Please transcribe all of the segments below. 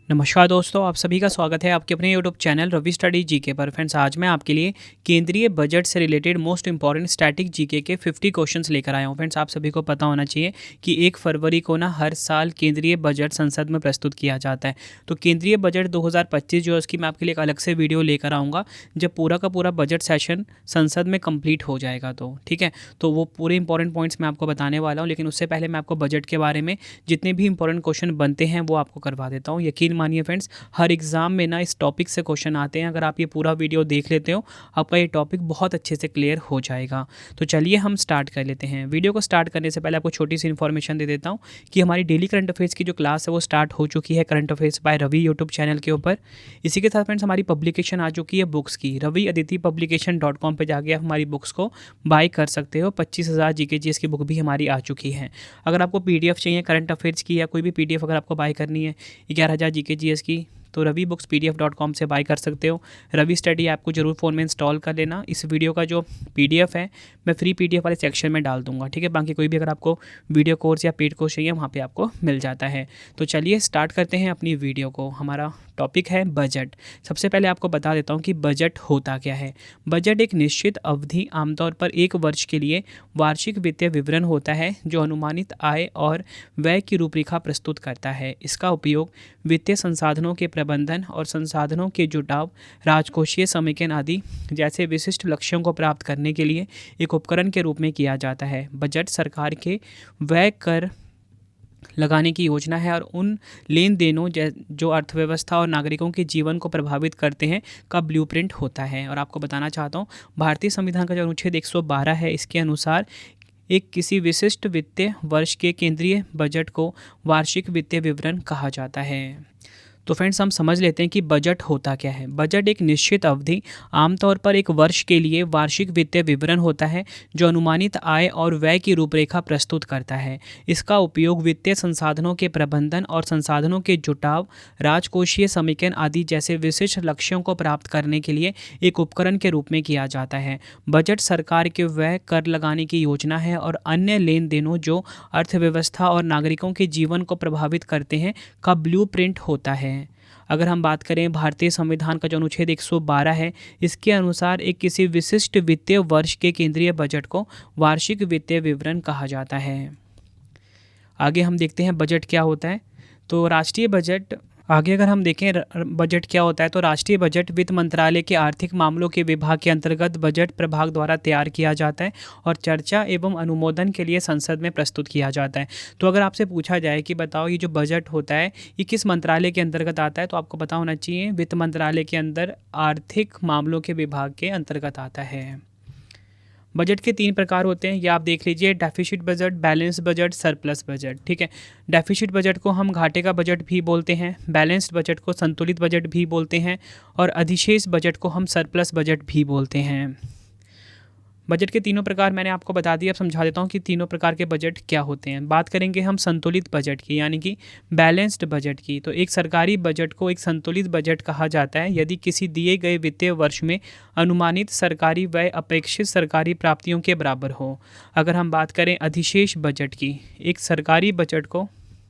नमस्कार दोस्तों, आप सभी का स्वागत है आपके अपने YouTube channel Ravi study GK पर। फ्रेंड्स, आज मैं आपके लिए केंद्रीय बजट से related most important static GK के 50 क्वेश्चंस लेकर आया हूं। फ्रेंड्स, आप सभी को पता होना चाहिए कि 1 फरवरी को ना हर साल केंद्रीय बजट संसद में प्रस्तुत किया जाता है। तो केंद्रीय बजट 2025 जो है उसकी मैं आपके लिए एक अलग से वीडियो लेकर आऊँगा जब पूरा का पूरा बजट सेशन संसद में कम्प्लीट हो जाएगा। तो ठीक है, तो वो पूरे इंपॉर्टेंट पॉइंट्स मैं आपको बताने वाला हूँ, लेकिन उससे पहले मैं आपको बजट के बारे में जितने भी इंपॉर्टेंट क्वेश्चन बनते हैं वो आपको करवा देता हूँ। यकीन मानिए फ्रेंड्स, हर एग्ज़ाम में ना इस टॉपिक से क्वेश्चन आते हैं। अगर आप ये पूरा वीडियो देख लेते हो आपका ये टॉपिक बहुत अच्छे से क्लियर हो जाएगा। तो चलिए हम स्टार्ट कर लेते हैं। वीडियो को स्टार्ट करने से पहले आपको छोटी सी इन्फॉर्मेशन दे देता हूँ कि हमारी डेली करंट अफेयर्स की जो क्लास है वो स्टार्ट हो चुकी है current affairs by Ravi YouTube channel के ऊपर। इसी के साथ फ्रेंड्स हमारी पब्लिकेशन आ चुकी है बुक्स की। रवि अदिति publication.com पे जाके आप हमारी बुक्स को बाय कर सकते हो। 25,000 GK/GS की बुक भी हमारी आ चुकी है। अगर आपको PDF चाहिए करंट अफेयर्स की या कोई भी PDF अगर आपको बाय करनी है 11,000 GK/GS की, तो रवि बुक्स PDF.com से बाय कर सकते हो। रवि स्टडी ऐप को जरूर फ़ोन में इंस्टॉल कर लेना। इस वीडियो का जो PDF है मैं फ्री PDF वाले सेक्शन में डाल दूंगा, ठीक है। बाकी कोई भी अगर आपको वीडियो कोर्स या पेड कोर्स चाहिए वहाँ पे आपको मिल जाता है। तो चलिए स्टार्ट करते हैं अपनी वीडियो को। हमारा टॉपिक है बजट। सबसे पहले आपको बता देता हूँ कि बजट होता क्या है। बजट एक निश्चित अवधि, आमतौर पर 1 वर्ष के लिए वार्षिक वित्तीय विवरण होता है जो अनुमानित आय और व्यय की रूपरेखा प्रस्तुत करता है। इसका उपयोग वित्तीय संसाधनों के प्रबंधन और संसाधनों के जुटाव, राजकोषीय समेकन आदि जैसे विशिष्ट लक्ष्यों को प्राप्त करने के लिए एक उपकरण के रूप में किया जाता है। बजट सरकार के व्यय कर लगाने की योजना है और उन लेन देनों जो अर्थव्यवस्था और नागरिकों के जीवन को प्रभावित करते हैं का ब्लूप्रिंट होता है। और आपको बताना चाहता हूँ, भारतीय संविधान का जो अनुच्छेद 112 है इसके अनुसार एक किसी विशिष्ट वित्तीय वर्ष के केंद्रीय बजट को वार्षिक वित्तीय विवरण कहा जाता है। तो फ्रेंड्स, हम समझ लेते हैं कि बजट होता क्या है। बजट एक निश्चित अवधि, आमतौर पर 1 वर्ष के लिए वार्षिक वित्तीय विवरण होता है जो अनुमानित आय और व्यय की रूपरेखा प्रस्तुत करता है। इसका उपयोग वित्तीय संसाधनों के प्रबंधन और संसाधनों के जुटाव, राजकोषीय समेकन आदि जैसे विशिष्ट लक्ष्यों को प्राप्त करने के लिए एक उपकरण के रूप में किया जाता है। बजट सरकार के व्यय, कर लगाने की योजना है और अन्य लेन देनों जो अर्थव्यवस्था और नागरिकों के जीवन को प्रभावित करते हैं का ब्लूप्रिंट होता है। अगर हम बात करें भारतीय संविधान का जो अनुच्छेद 112 है इसके अनुसार एक किसी विशिष्ट वित्तीय वर्ष के केंद्रीय बजट को वार्षिक वित्तीय विवरण कहा जाता है। आगे हम देखते हैं बजट क्या होता है। तो राष्ट्रीय बजट, आगे अगर हम देखें बजट क्या होता है, तो राष्ट्रीय बजट वित्त मंत्रालय के आर्थिक मामलों के विभाग के अंतर्गत बजट प्रभाग द्वारा तैयार किया जाता है और चर्चा एवं अनुमोदन के लिए संसद में प्रस्तुत किया जाता है। तो अगर आपसे पूछा जाए कि बताओ ये जो बजट होता है ये किस मंत्रालय के अंतर्गत आता है, तो आपको पता होना चाहिए वित्त मंत्रालय के अंदर आर्थिक मामलों के विभाग के अंतर्गत आता है। बजट के 3 प्रकार होते हैं, ये आप देख लीजिए। Deficit budget, balance budget, surplus budget, ठीक है। डेफिसिट बजट को हम घाटे का बजट भी बोलते हैं, बैलेंस्ड बजट को संतुलित बजट भी बोलते हैं और अधिशेष बजट को हम सरप्लस बजट भी बोलते हैं। बजट के तीनों प्रकार मैंने आपको बता दिया। अब समझा देता हूँ कि तीनों प्रकार के बजट क्या होते हैं। बात करेंगे हम संतुलित बजट की, यानी कि बैलेंस्ड बजट की। तो एक सरकारी बजट को एक संतुलित बजट कहा जाता है यदि किसी दिए गए वित्तीय वर्ष में अनुमानित सरकारी व्यय अपेक्षित सरकारी प्राप्तियों के बराबर हो। अगर हम बात करें अधिशेष बजट की, एक सरकारी बजट को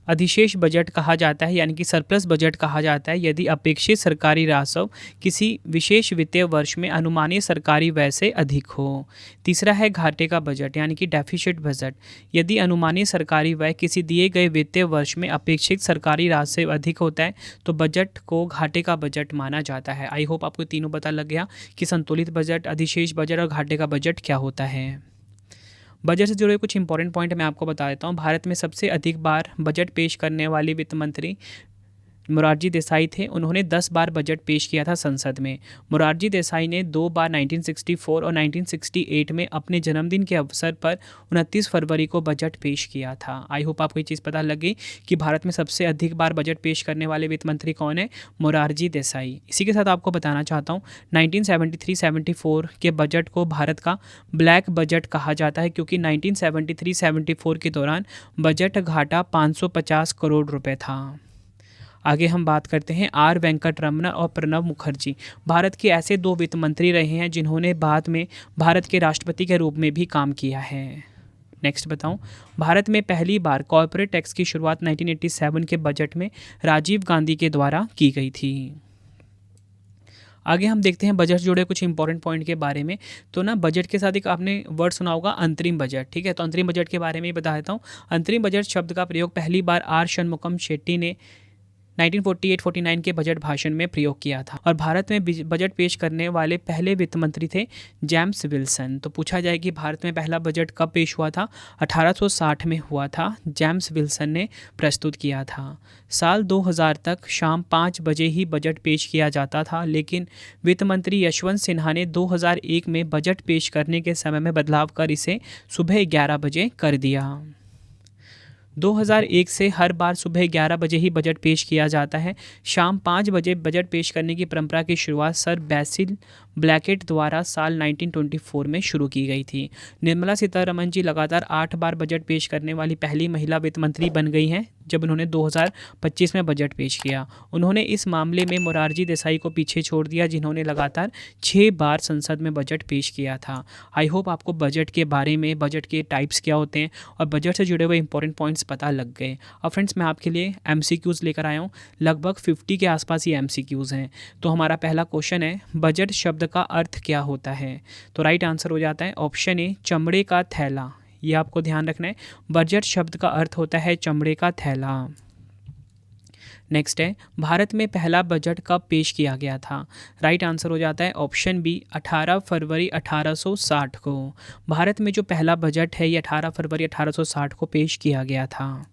अधिशेष बजट कहा जाता है यानी कि सरप्लस बजट कहा जाता है यदि अपेक्षित सरकारी राजस्व किसी विशेष वित्तीय वर्ष में अनुमानित सरकारी व्यय से अधिक हो। तीसरा है घाटे का बजट यानी कि डेफिसिट बजट। यदि अनुमानित सरकारी व्यय किसी दिए गए वित्तीय वर्ष में अपेक्षित सरकारी राजस्व से अधिक होता है तो बजट को घाटे का बजट माना जाता है। आई होप आपको तीनों पता लग गया कि संतुलित बजट, अधिशेष बजट और घाटे का बजट क्या होता है। बजट से जुड़े कुछ इंपॉर्टेंट पॉइंट मैं आपको बता देता हूँ। भारत में सबसे अधिक बार बजट पेश करने वाली वित्त मंत्री मोरारजी देसाई थे। उन्होंने 10 बार बजट पेश किया था संसद में। मोरारजी देसाई ने 2 बार 1964 और 1968 में अपने जन्मदिन के अवसर पर 29 फरवरी को बजट पेश किया था। आई होप आपको ये चीज़ पता लगी कि भारत में सबसे अधिक बार बजट पेश करने वाले वित्त मंत्री कौन है, मोरारजी देसाई। इसी के साथ आपको बताना चाहता हूँ 1973-74 के बजट को भारत का ब्लैक बजट कहा जाता है क्योंकि 1973-74 के दौरान बजट घाटा 550 करोड़ रुपये था। आगे हम बात करते हैं आर वेंकट रमना और प्रणब मुखर्जी। भारत के ऐसे 2 वित्त मंत्री रहे हैं जिन्होंने बाद में भारत के राष्ट्रपति के रूप में भी काम किया है। नेक्स्ट बताऊं, भारत में पहली बार कॉर्पोरेट टैक्स की शुरुआत 1987 के बजट में राजीव गांधी के द्वारा की गई थी। आगे हम देखते हैं बजट जुड़े कुछ इंपॉर्टेंट पॉइंट के बारे में। तो ना बजट के साथ एक आपने वर्ड सुना होगा अंतरिम बजट, ठीक है। तो अंतरिम बजट के बारे में ही बता देता हूँ। अंतरिम बजट शब्द का प्रयोग पहली बार आर षणमुगम शेट्टी ने 1948-49 के बजट भाषण में प्रयोग किया था और भारत में बजट पेश करने वाले पहले वित्त मंत्री थे जेम्स विल्सन। तो पूछा जाए कि भारत में पहला बजट कब पेश हुआ था, 1860 में हुआ था, जेम्स विल्सन ने प्रस्तुत किया था। साल 2000 तक शाम 5 बजे ही बजट पेश किया जाता था, लेकिन वित्त मंत्री यशवंत सिन्हा ने 2001 में बजट पेश करने के समय में बदलाव कर इसे सुबह 11 बजे कर दिया। 2001 से हर बार सुबह 11 बजे ही बजट पेश किया जाता है। शाम 5 बजे बजट पेश करने की परंपरा की शुरुआत सर बैसिल ब्लैकेट द्वारा साल 1924 में शुरू की गई थी। निर्मला सीतारमण जी लगातार 8 बार बजट पेश करने वाली पहली महिला वित्त मंत्री बन गई हैं जब उन्होंने 2025 में बजट पेश किया। उन्होंने इस मामले में मोरारजी देसाई को पीछे छोड़ दिया, जिन्होंने लगातार 6 बार संसद में बजट पेश किया था। आई होप आपको बजट के बारे में, बजट के टाइप्स क्या होते हैं और बजट से जुड़े हुए इंपॉर्टेंट पॉइंट्स पता लग गए। और फ्रेंड्स, मैं आपके लिए MCQs लेकर आया हूँ। लगभग 50 के आसपास ये MCQs हैं। तो हमारा पहला क्वेश्चन है, बजट शब्द का अर्थ क्या होता है? तो राइट आंसर हो जाता है ऑप्शन ए, चमड़े का थैला। ये आपको ध्यान रखना है, बजट शब्द का अर्थ होता है चमड़े का थैला। नेक्स्ट है, भारत में पहला बजट कब पेश किया गया था? राइट आंसर हो जाता है ऑप्शन बी, 18 फरवरी 1860 को। भारत में जो पहला बजट है ये 18 फरवरी 1860 को पेश किया गया था।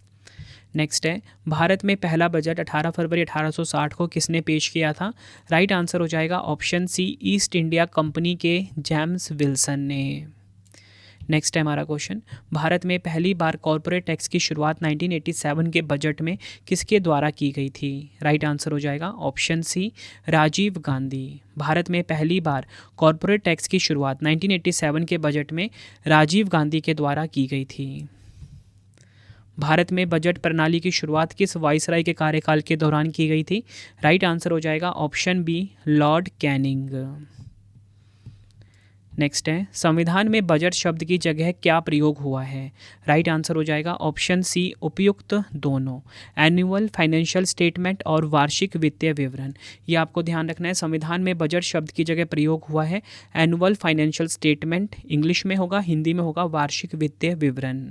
नेक्स्ट है, भारत में पहला बजट 18 फरवरी 1860 को किसने पेश किया था? राइट आंसर हो जाएगा option C, East India Company के जेम्स विल्सन ने। नेक्स्ट है हमारा क्वेश्चन, भारत में पहली बार कॉर्पोरेट टैक्स की शुरुआत 1987 के बजट में किसके द्वारा की गई थी? राइट आंसर हो जाएगा ऑप्शन सी, राजीव गांधी। भारत में पहली बार कॉर्पोरेट टैक्स की शुरुआत 1987 के बजट में राजीव गांधी के द्वारा की गई थी। भारत में बजट प्रणाली की शुरुआत किस वाइसराय के कार्यकाल के दौरान की गई थी? राइट आंसर हो जाएगा option B, Lord Canning. Next है, संविधान में बजट शब्द की जगह क्या प्रयोग हुआ है? राइट आंसर हो जाएगा ऑप्शन सी, उपयुक्त दोनों। एनुअल फाइनेंशियल स्टेटमेंट और वार्षिक वित्तीय विवरण, ये आपको ध्यान रखना है। संविधान में बजट शब्द की जगह प्रयोग हुआ है एनुअल फाइनेंशियल स्टेटमेंट, इंग्लिश में होगा, हिंदी में होगा वार्षिक वित्तीय विवरण।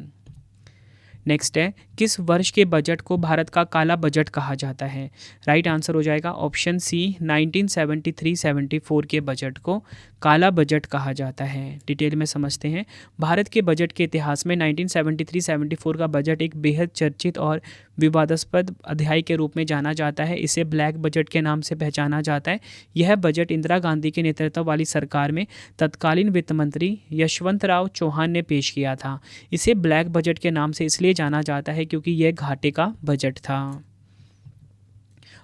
नेक्स्ट है, किस वर्ष के बजट को भारत का काला बजट कहा जाता है? राइट आंसर हो जाएगा ऑप्शन सी, 1973-74 के बजट को काला बजट कहा जाता है। डिटेल में समझते हैं। भारत के बजट के इतिहास में 1973-74 का बजट एक बेहद चर्चित और विवादास्पद अध्याय के रूप में जाना जाता है। इसे ब्लैक बजट के नाम से पहचाना जाता है। यह बजट इंदिरा गांधी के नेतृत्व वाली सरकार में तत्कालीन वित्त मंत्री यशवंतराव चौहान ने पेश किया था। इसे ब्लैक बजट के नाम से इसलिए जाना जाता है क्योंकि यह घाटे का बजट था।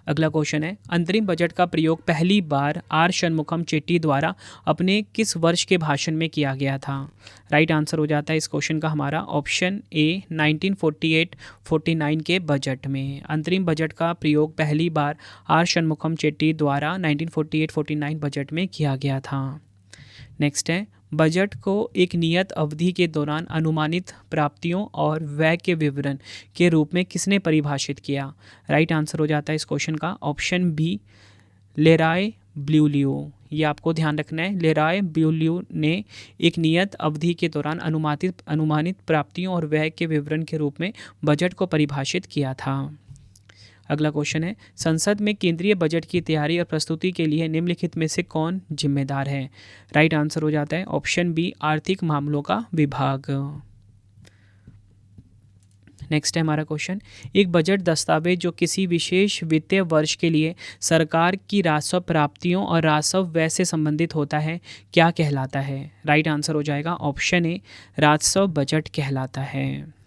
अगला क्वेश्चन है, अंतरिम बजट का प्रयोग पहली बार आर षणमुगम चेट्टी द्वारा अपने किस वर्ष के भाषण में किया गया था? राइट आंसर हो जाता है इस क्वेश्चन का हमारा ऑप्शन ए, 1948-49 के बजट में। अंतरिम बजट का प्रयोग पहली बार आर षणमुगम चेट्टी द्वारा 1948-49 बजट में किया गया था। नेक्स्ट है, बजट को एक नियत अवधि के दौरान अनुमानित प्राप्तियों और व्यय के विवरण के रूप में किसने परिभाषित किया? राइट आंसर हो जाता है इस क्वेश्चन का ऑप्शन बी, लेराय ब्यूलियो। ये आपको ध्यान रखना है, लेराय ब्यूलियो ने एक नियत अवधि के दौरान अनुमानित प्राप्तियों और व्यय के विवरण के रूप में बजट को परिभाषित किया था। अगला क्वेश्चन है, संसद में केंद्रीय बजट की तैयारी और प्रस्तुति के लिए निम्नलिखित में से कौन जिम्मेदार है? राइट आंसर हो जाता है ऑप्शन बी, आर्थिक मामलों का विभाग। नेक्स्ट है हमारा क्वेश्चन, एक बजट दस्तावेज जो किसी विशेष वित्तीय वर्ष के लिए सरकार की राजस्व प्राप्तियों और राजस्व व्यय से संबंधित होता है, क्या कहलाता है? राइट आंसर हो जाएगा ऑप्शन ए, राजस्व बजट कहलाता है।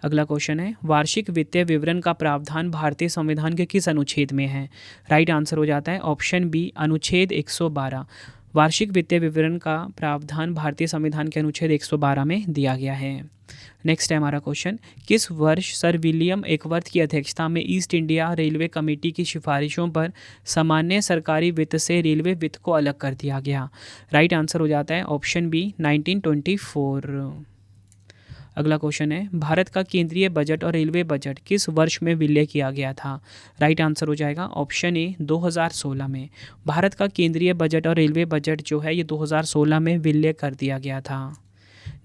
अगला क्वेश्चन है, वार्षिक वित्तीय विवरण का प्रावधान भारतीय संविधान के किस अनुच्छेद में है? राइट आंसर हो जाता है ऑप्शन बी, अनुच्छेद 112। वार्षिक वित्तीय विवरण का प्रावधान भारतीय संविधान के अनुच्छेद 112 में दिया गया है। नेक्स्ट है हमारा क्वेश्चन, किस वर्ष सर विलियम एकवर्थ की अध्यक्षता में ईस्ट इंडिया रेलवे कमेटी की सिफारिशों पर सामान्य सरकारी वित्त से रेलवे वित्त को अलग कर दिया गया? राइट आंसर हो जाता है ऑप्शन बी, 1924। अगला क्वेश्चन है, भारत का केंद्रीय बजट और रेलवे बजट किस वर्ष में विलय किया गया था? राइट आंसर हो जाएगा ऑप्शन ए 2016 में। भारत का केंद्रीय बजट और रेलवे बजट जो है ये 2016 में विलय कर दिया गया था।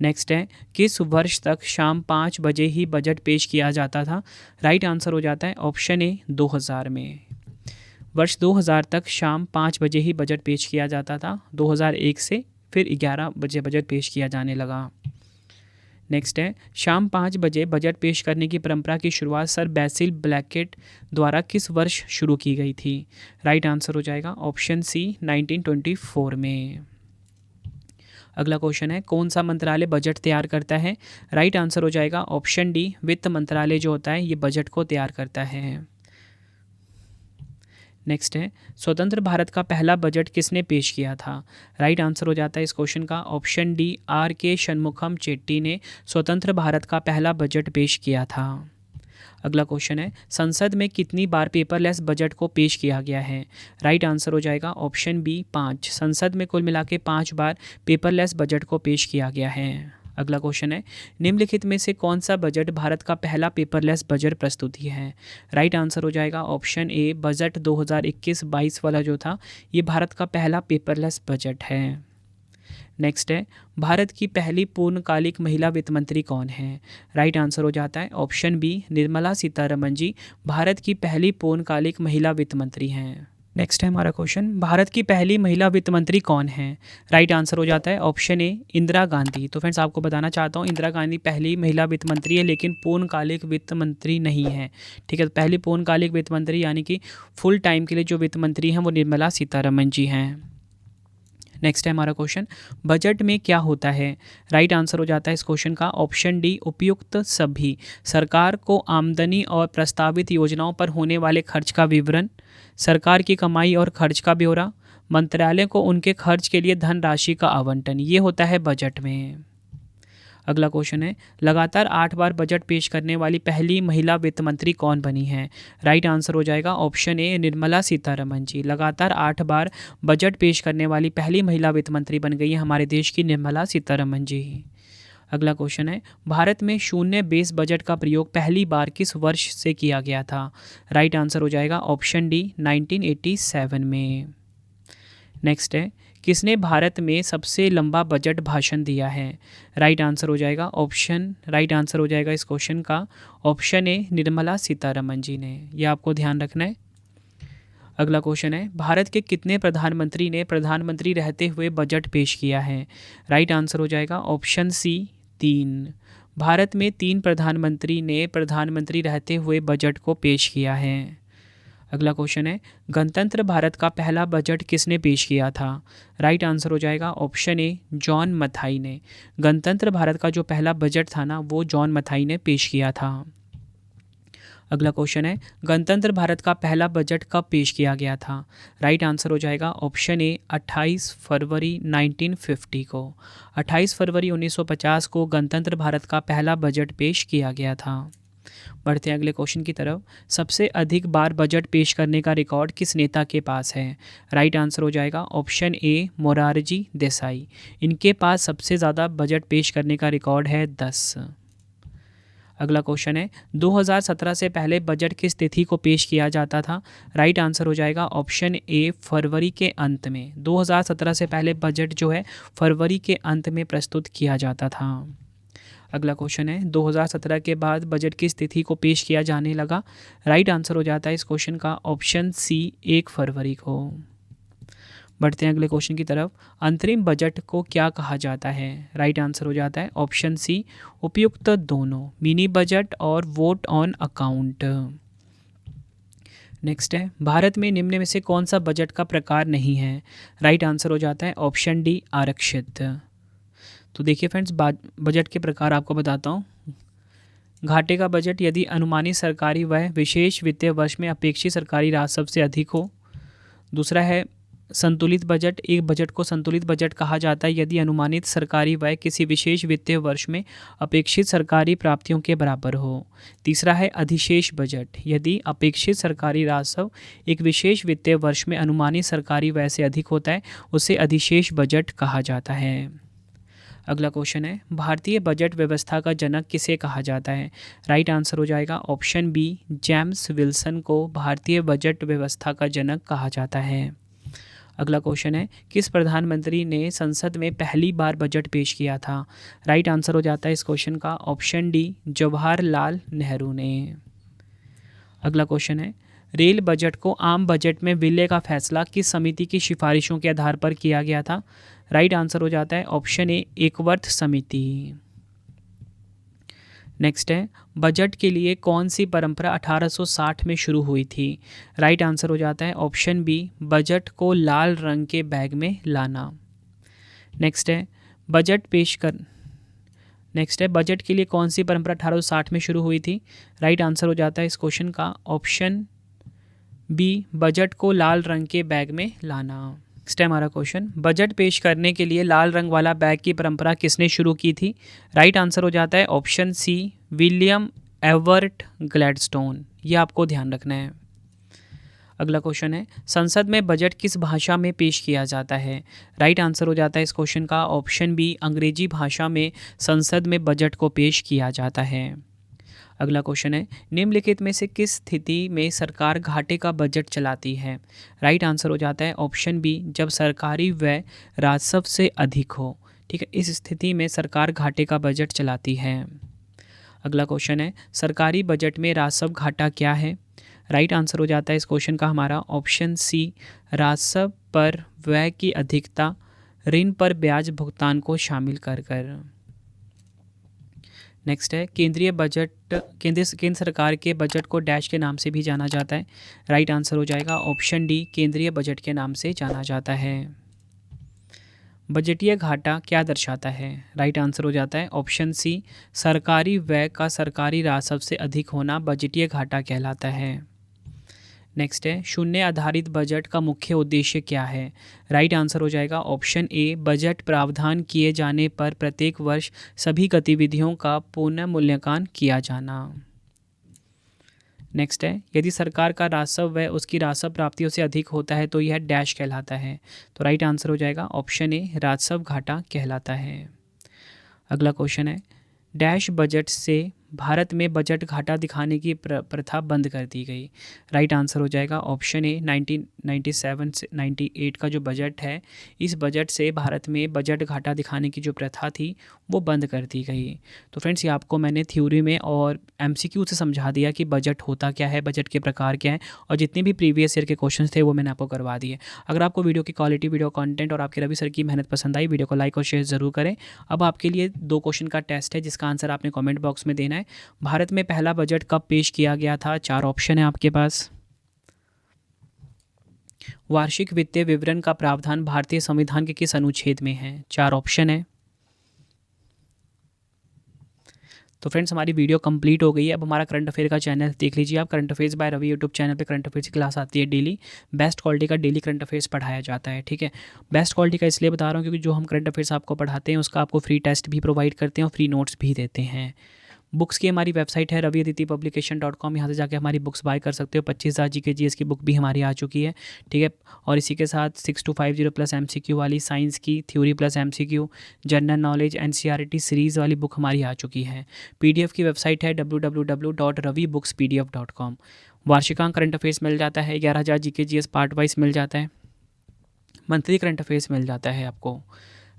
नेक्स्ट है, किस वर्ष तक शाम 5 बजे ही बजट पेश किया जाता था? राइट आंसर हो जाता है ऑप्शन ए 2000 में। वर्ष 2000 तक शाम 5 बजे ही बजट पेश किया जाता था। 2001 से फिर 11 बजे बजट पेश किया जाने लगा। नेक्स्ट है, शाम 5 बजे बजट पेश करने की परंपरा की शुरुआत सर बैसिल ब्लैकेट द्वारा किस वर्ष शुरू की गई थी? राइट आंसर हो जाएगा ऑप्शन सी 1924 में। अगला क्वेश्चन है, कौन सा मंत्रालय बजट तैयार करता है? राइट आंसर हो जाएगा ऑप्शन डी वित्त मंत्रालय जो होता है ये बजट को तैयार करता है। नेक्स्ट है, स्वतंत्र भारत का पहला बजट किसने पेश किया था? राइट आंसर हो जाता है इस क्वेश्चन का ऑप्शन डी आर के शनमुखम चेट्टी ने स्वतंत्र भारत का पहला बजट पेश किया था। अगला क्वेश्चन है, संसद में कितनी बार पेपरलेस बजट को पेश किया गया है? राइट आंसर हो जाएगा ऑप्शन बी 5। संसद में कुल मिला के 5 बार पेपरलेस बजट को पेश किया गया है। अगला क्वेश्चन है, निम्नलिखित में से कौन सा बजट भारत का पहला पेपरलेस बजट प्रस्तुति है? राइट आंसर हो जाएगा ऑप्शन ए बजट 2021-22 वाला जो था ये भारत का पहला पेपरलेस बजट है। नेक्स्ट है, भारत की पहली पूर्णकालिक महिला वित्त मंत्री कौन है? राइट आंसर हो जाता है ऑप्शन बी निर्मला सीतारमण जी भारत की पहली पूर्णकालिक महिला वित्त मंत्री हैं। नेक्स्ट है हमारा क्वेश्चन, भारत की पहली महिला वित्त मंत्री कौन है? राइट आंसर हो जाता है ऑप्शन ए इंदिरा गांधी। तो फ्रेंड्स आपको बताना चाहता हूँ इंदिरा गांधी पहली महिला वित्त मंत्री है लेकिन पूर्णकालिक वित्त मंत्री नहीं है। ठीक है, तो पहली पूर्णकालिक वित्त मंत्री यानी कि फुल टाइम के लिए जो वित्त मंत्री हैं वो निर्मला सीतारमण जी हैं। नेक्स्ट है हमारा क्वेश्चन, बजट में क्या होता है? राइट आंसर हो जाता है इस क्वेश्चन का ऑप्शन डी उपयुक्त सभी। सरकार को आमदनी और प्रस्तावित योजनाओं पर होने वाले खर्च का विवरण, सरकार की कमाई और खर्च का ब्यौरा, मंत्रालय को उनके खर्च के लिए धनराशि का आवंटन, ये होता है बजट में। अगला क्वेश्चन है, लगातार 8 बार बजट पेश करने वाली पहली महिला वित्त मंत्री कौन बनी है? राइट आंसर हो जाएगा ऑप्शन ए निर्मला सीतारमण जी। लगातार 8 बार बजट पेश करने वाली पहली महिला वित्त मंत्री बन गई है हमारे देश की निर्मला सीतारमण जी। अगला क्वेश्चन है, भारत में शून्य बेस बजट का प्रयोग पहली बार किस वर्ष से किया गया था? राइट आंसर हो जाएगा ऑप्शन डी 1987 में। नेक्स्ट है, किसने भारत में सबसे लंबा बजट भाषण दिया है? राइट आंसर हो जाएगा इस क्वेश्चन का ऑप्शन ए निर्मला सीतारमण जी ने। यह आपको ध्यान रखना है। अगला क्वेश्चन है, भारत के कितने प्रधानमंत्री ने प्रधानमंत्री रहते हुए बजट पेश किया है? राइट आंसर हो जाएगा ऑप्शन सी 3। भारत में 3 प्रधानमंत्री ने प्रधानमंत्री रहते हुए बजट को पेश किया है। अगला क्वेश्चन है, गणतंत्र भारत का पहला बजट किसने पेश किया था? राइट आंसर हो जाएगा ऑप्शन ए जॉन मथाई ने। गणतंत्र भारत का जो पहला बजट था ना वो जॉन मथाई ने पेश किया था। अगला क्वेश्चन है, गणतंत्र भारत का पहला बजट कब पेश किया गया था? राइट आंसर हो जाएगा ऑप्शन ए 28 फरवरी 1950 को। 28 फरवरी 1950 को गणतंत्र भारत का पहला बजट पेश किया गया था। बढ़ते हैं अगले क्वेश्चन की तरफ। सबसे अधिक बार बजट पेश करने का रिकॉर्ड किस नेता के पास है? राइट आंसर हो जाएगा ऑप्शन ए मोरारजी देसाई। इनके पास सबसे ज़्यादा बजट पेश करने का रिकॉर्ड है 10। अगला क्वेश्चन है, 2017 से पहले बजट किस तिथि को पेश किया जाता था? राइट आंसर हो जाएगा ऑप्शन ए फरवरी के अंत में। 2017 से पहले बजट जो है फरवरी के अंत में प्रस्तुत किया जाता था। अगला क्वेश्चन है, 2017 के बाद बजट किस तिथि को पेश किया जाने लगा? राइट आंसर हो जाता है इस क्वेश्चन का ऑप्शन सी 1 फरवरी को। बढ़ते हैं अगले क्वेश्चन की तरफ। अंतरिम बजट को क्या कहा जाता है? राइट आंसर हो जाता है ऑप्शन सी उपयुक्त दोनों, मिनी बजट और वोट ऑन अकाउंट। नेक्स्ट है, भारत में निम्न में से कौन सा बजट का प्रकार नहीं है? राइट आंसर हो जाता है ऑप्शन डी आरक्षित। तो देखिए फ्रेंड्स, बजट के प्रकार आपको बताता हूँ। घाटे का बजट, यदि अनुमानित सरकारी व्यय विशेष वित्तीय वर्ष में अपेक्षित सरकारी राजस्व से अधिक हो। दूसरा है संतुलित बजट। एक बजट को संतुलित बजट कहा जाता है यदि अनुमानित सरकारी व्यय किसी विशेष वित्तीय वर्ष में अपेक्षित सरकारी प्राप्तियों के बराबर हो। तीसरा है अधिशेष बजट। यदि अपेक्षित सरकारी राजस्व एक विशेष वित्तीय वर्ष में अनुमानित सरकारी व्यय से अधिक होता है उसे अधिशेष बजट कहा जाता है। अगला क्वेश्चन है, भारतीय बजट व्यवस्था का जनक किसे कहा जाता है? राइट आंसर हो जाएगा ऑप्शन बी, जेम्स विल्सन को भारतीय बजट व्यवस्था का जनक कहा जाता है। अगला क्वेश्चन है, किस प्रधानमंत्री ने संसद में पहली बार बजट पेश किया था? राइट आंसर हो जाता है इस क्वेश्चन का ऑप्शन डी, जवाहरलाल नेहरू ने। अगला क्वेश्चन है, रेल बजट को आम बजट में विलय का फैसला किस समिति की सिफारिशों के आधार पर किया गया था? राइट आंसर हो जाता है ऑप्शन ए, एकवर्थ समिति। नेक्स्ट है, बजट के लिए कौन सी परंपरा 1860 में शुरू हुई थी? राइट आंसर हो जाता है ऑप्शन बी, बजट को लाल रंग के बैग में लाना। नेक्स्ट है, बजट के लिए कौन सी परंपरा 1860 में शुरू हुई थी? राइट आंसर हो जाता है इस क्वेश्चन का ऑप्शन बी, बजट को लाल रंग के बैग में लाना। नेक्स्ट है हमारा क्वेश्चन, बजट पेश करने के लिए लाल रंग वाला बैग की परंपरा किसने शुरू की थी? राइट आंसर हो जाता है option C, William Ewart Gladstone. ये आपको ध्यान रखना है। अगला क्वेश्चन है, संसद में बजट किस भाषा में पेश किया जाता है? राइट आंसर हो जाता है इस क्वेश्चन का ऑप्शन बी, अंग्रेजी भाषा में संसद में बजट को पेश किया जाता है। अगला क्वेश्चन है, निम्नलिखित में से किस स्थिति में सरकार घाटे का बजट चलाती है? राइट आंसर हो जाता है ऑप्शन बी, जब सरकारी व्यय राजस्व से अधिक हो। ठीक है, इस स्थिति में सरकार घाटे का बजट चलाती है। अगला क्वेश्चन है, सरकारी बजट में राजस्व घाटा क्या है? राइट आंसर हो जाता है इस क्वेश्चन का हमारा ऑप्शन सी, राजस्व पर व्यय की अधिकता ऋण पर ब्याज भुगतान को शामिल कर। नेक्स्ट है, केंद्र सरकार के बजट को डैश के नाम से भी जाना जाता है। राइट आंसर हो जाएगा ऑप्शन डी, केंद्रीय बजट के नाम से जाना जाता है। बजटीय घाटा क्या दर्शाता है? राइट आंसर हो जाता है ऑप्शन सी, सरकारी व्यय का सरकारी राजस्व से अधिक होना बजटीय घाटा कहलाता है। नेक्स्ट है, शून्य आधारित बजट का मुख्य उद्देश्य क्या है? राइट आंसर हो जाएगा ऑप्शन ए, बजट प्रावधान किए जाने पर प्रत्येक वर्ष सभी गतिविधियों का पुनः मूल्यांकन किया जाना। नेक्स्ट है, यदि सरकार का राजस्व व्यय उसकी राजस्व प्राप्तियों से अधिक होता है तो यह डैश कहलाता है। तो राइट आंसर हो जाएगा ऑप्शन ए, राजस्व घाटा कहलाता है। अगला क्वेश्चन है, डैश बजट से भारत में बजट घाटा दिखाने की प्रथा बंद कर दी गई। राइट आंसर हो जाएगा ऑप्शन ए, 1997 से 98 का जो बजट है, इस बजट से भारत में बजट घाटा दिखाने की जो प्रथा थी वो बंद कर दी गई। तो फ्रेंड्स, ये आपको मैंने थ्योरी में और एमसीक्यू से समझा दिया कि बजट होता क्या है, बजट के प्रकार क्या हैं, और जितने भी प्रीवियस ईयर के क्वेश्चन थे वो मैंने आपको करवा दिए। अगर आपको वीडियो की क्वालिटी, वीडियो कंटेंट और आपके रवि सर की मेहनत पसंद आई, वीडियो को लाइक और शेयर ज़रूर करें। अब आपके लिए 2 क्वेश्चन का टेस्ट है जिसका आंसर आपने कमेंट बॉक्स में देना है। भारत में पहला बजट कब पेश किया गया था? 4 ऑप्शन है आपके पास। वार्षिक वित्तीय विवरण का प्रावधान भारतीय संविधान के किस अनुच्छेद में है? 4 ऑप्शन है। तो फ्रेंड्स, हमारी वीडियो कंप्लीट हो गई है। अब हमारा करंट अफेयर का चैनल देख लीजिए आप, current affairs by Ravi YouTube channel पे करंट अफेयर्स की क्लास आती है डेली। बेस्ट क्वालिटी का डेली करंट अफेयर्स पढ़ाया जाता है। ठीक है, बेस्ट क्वालिटी का इसलिए बता रहा हूँ क्योंकि जो हम करंट अफेयर्स आपको पढ़ाते हैं उसका आपको फ्री टेस्ट भी प्रोवाइड करते हैं और फ्री नोट्स भी देते हैं। बुक्स की हमारी वेबसाइट है raviaditipublication.com, यहाँ से जाके हमारी बुक्स बाय कर सकते हो। 25,000 GK GS की बुक भी हमारी आ चुकी है। ठीक है, और इसी के साथ 6250 प्लस MCQ वाली साइंस की theory plus MCQ, general knowledge NCERT series वाली बुक हमारी आ चुकी है। PDF की वेबसाइट है www.ravibookspdf.com। वार्षिकांक करंट अफेयर्स मिल जाता है, 11,000 GK GS पार्ट वाइज मिल जाता है, मंथली करंट अफेयर्स मिल जाता है आपको।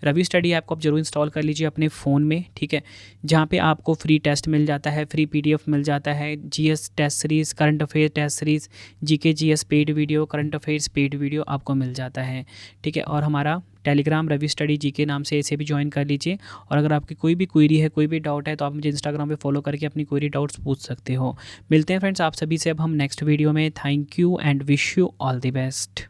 रवि स्टडी ऐप को आप जरूर इंस्टॉल कर लीजिए अपने फ़ोन में। ठीक है, जहाँ पे आपको फ्री टेस्ट मिल जाता है, फ्री PDF मिल जाता है, GS test series, current affair test series, GK GS paid video, current affairs paid video आपको मिल जाता है। ठीक है, और हमारा टेलीग्राम रवि स्टडी GK नाम से इसे भी ज्वाइन कर लीजिए। और अगर आपकी कोई भी क्वेरी है, कोई भी डाउट है, तो आप मुझे इंस्टाग्राम पे फॉलो करके अपनी क्वेरी डाउट्स पूछ सकते हो। मिलते हैं फ्रेंड्स आप सभी से अब हम नेक्स्ट वीडियो में। Thank you and wish you all the best.